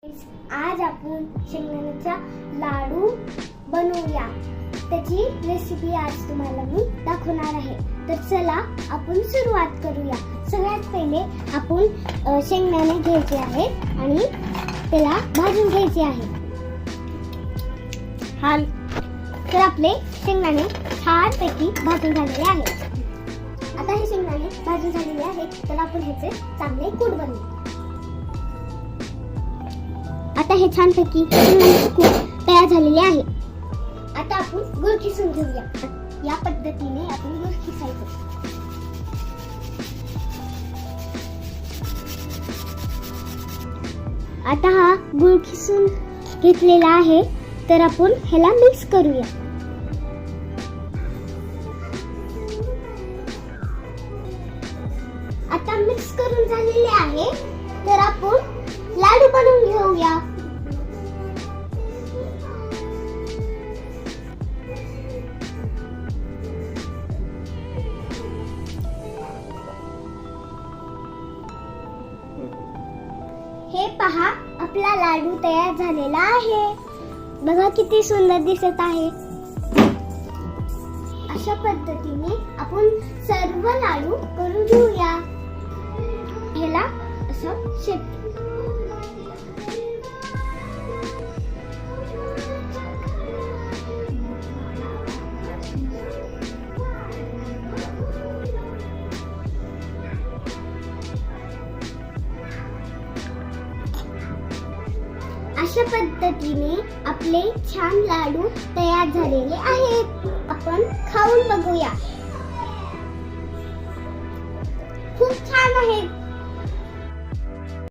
आज आपण शेंगदाण्याचा लाडू बनवूया. त्याची रेसिपी आज तुम्हाला मी दाखवणार आहे. तर चला आपण सुरुवात करूया. सगळ्यात पहिले आपण शेंगदाणे घ्यायचे आहेत आणि त्याला भाजून घ्यायचे आहे. तर आपले शेंगदाणे छानपैकी भाजून झालेले आहेत. आता हे शेंगदाणे भाजून झालेले आहेत तर आपण ह्याचे चांगले कूट बनवू. आता हे छानपैकी कूट तयार झालेले आहे. आता आपण गुळ किसून घेऊया. या पद्धतीने आपण गुळ किसायचं. आता हा गुळ किसून घेतलेला आहे तर आपण ह्याला मिक्स करूया. आता मिक्स करून झालेले आहे तर आपण लाडू बनवून घेऊया. हे पहा, आपला लाडू तयार झालेला आहे. बघा किती सुंदर दिसत आहे. अशा पद्धतीने आपण सर्व लाडू करून घेऊया. ह्याला असं शेप अशा पद्धतीने आपले छान लाडू तयार झालेले आहेत. आपण खाऊन बघूया. खूप छान आहेत.